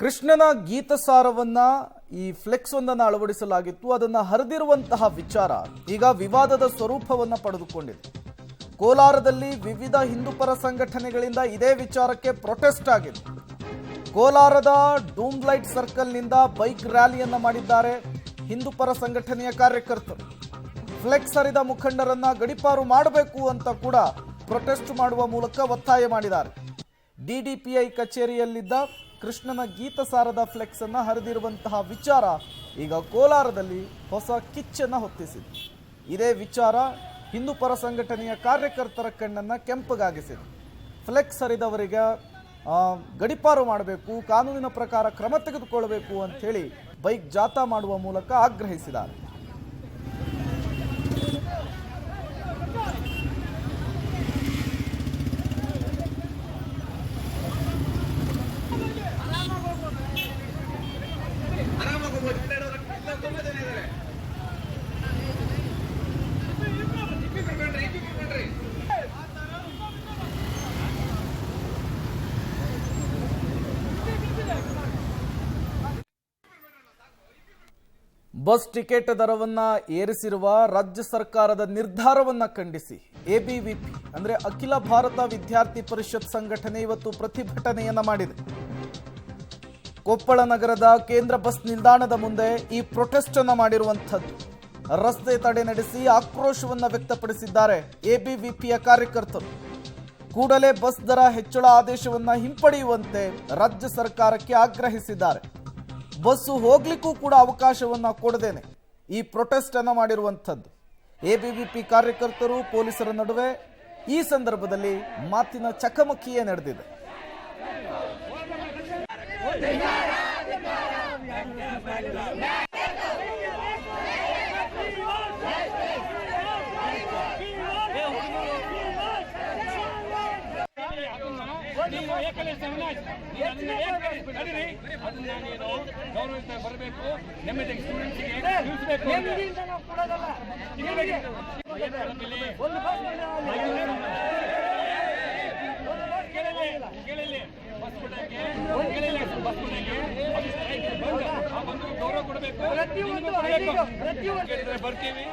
ಕೃಷ್ಣನ ಗೀತಸಾರವನ್ನ ಈ ಫ್ಲೆಕ್ಸ್ ಒಂದನ್ನು ಅಳವಡಿಸಲಾಗಿತ್ತು. ಅದನ್ನು ಹರಿದಿರುವಂತಹ ವಿಚಾರ ಈಗ ವಿವಾದದ ಸ್ವರೂಪವನ್ನು ಪಡೆದುಕೊಂಡಿದೆ. ಕೋಲಾರದಲ್ಲಿ ವಿವಿಧ ಹಿಂದೂಪರ ಸಂಘಟನೆಗಳಿಂದ ಇದೇ ವಿಚಾರಕ್ಕೆ ಪ್ರೊಟೆಸ್ಟ್ ಆಗಿದೆ. ಕೋಲಾರದ ಡೂಮ್ ಲೈಟ್ ಸರ್ಕಲ್ನಿಂದ ಬೈಕ್ ರ್ಯಾಲಿಯನ್ನ ಮಾಡಿದ್ದಾರೆ ಹಿಂದೂಪರ ಸಂಘಟನೆಯ ಕಾರ್ಯಕರ್ತರು. ಫ್ಲೆಕ್ಸ್ ಹರಿದ ಮುಖಂಡರನ್ನ ಗಡಿಪಾರು ಮಾಡಬೇಕು ಅಂತ ಕೂಡ ಪ್ರೊಟೆಸ್ಟ್ ಮಾಡುವ ಮೂಲಕ ಒತ್ತಾಯ ಮಾಡಿದ್ದಾರೆ. ಡಿಡಿಪಿಐ ಕಚೇರಿಯಲ್ಲಿದ್ದ ಕೃಷ್ಣನ ಗೀತಸಾರದ ಫ್ಲೆಕ್ಸ್ ಅನ್ನು ಹರಿದಿರುವಂತಹ ವಿಚಾರ ಈಗ ಕೋಲಾರದಲ್ಲಿ ಹೊಸ ಕಿಚ್ಚನ್ನು ಹೊತ್ತಿಸಿದೆ. ಇದೇ ವಿಚಾರ ಹಿಂದೂಪರ ಸಂಘಟನೆಯ ಕಾರ್ಯಕರ್ತರ ಕಣ್ಣನ್ನು ಕೆಂಪಗಾಗಿಸಿದೆ. ಫ್ಲೆಕ್ಸ್ ಹರಿದವರಿಗೆ ಗಡಿಪಾರು ಮಾಡಬೇಕು, ಕಾನೂನಿನ ಪ್ರಕಾರ ಕ್ರಮ ತೆಗೆದುಕೊಳ್ಳಬೇಕು ಅಂತ ಹೇಳಿ ಬೈಕ್ ಜಾಥಾ ಮಾಡುವ ಮೂಲಕ ಆಗ್ರಹಿಸಿದ್ದಾರೆ. ಬಸ್ ಟಿಕೆಟ್ ದರವನ್ನ ಏರಿಸಿರುವ ರಾಜ್ಯ ಸರ್ಕಾರದ ನಿರ್ಧಾರವನ್ನ ಖಂಡಿಸಿ ಎಬಿವಿಪಿ ಅಂದ್ರೆ ಅಖಿಲ ಭಾರತ ವಿದ್ಯಾರ್ಥಿ ಪರಿಷತ್ ಸಂಘಟನೆ ಇವತ್ತು ಪ್ರತಿಭಟನೆಯನ್ನ ಮಾಡಿದೆ. ಕೊಪ್ಪಳ ನಗರದ ಕೇಂದ್ರ ಬಸ್ ನಿಲ್ದಾಣದ ಮುಂದೆ ಈ ಪ್ರೊಟೆಸ್ಟ್ ಅನ್ನ ಮಾಡಿರುವಂಥದ್ದು. ರಸ್ತೆ ತಡೆ ನಡೆಸಿ ಆಕ್ರೋಶವನ್ನ ವ್ಯಕ್ತಪಡಿಸಿದ್ದಾರೆ ಎಬಿವಿಪಿಯ ಕಾರ್ಯಕರ್ತರು. ಕೂಡಲೇ ಬಸ್ ದರ ಹೆಚ್ಚಳ ಆದೇಶವನ್ನ ಹಿಂಪಡೆಯುವಂತೆ ರಾಜ್ಯ ಸರ್ಕಾರಕ್ಕೆ ಆಗ್ರಹಿಸಿದ್ದಾರೆ. ಬಸ್ಸು ಹೋಗ್ಲಿಕ್ಕೂ ಕೂಡ ಅವಕಾಶವನ್ನ ಕೊಡದೇನೆ ಈ ಪ್ರೊಟೆಸ್ಟ್ ಅನ್ನ ಮಾಡಿರುವಂಥದ್ದು. ಎಬಿವಿಪಿ ಕಾರ್ಯಕರ್ತರು ಪೊಲೀಸರ ನಡುವೆ ಈ ಸಂದರ್ಭದಲ್ಲಿ ಮಾತಿನ ಚಕಮಕಿಯೇ ನಡೆದಿದೆ. ಬರಬೇಕು ಗೌರವ ಕೊಡಬೇಕು, ಬರ್ತೀವಿ.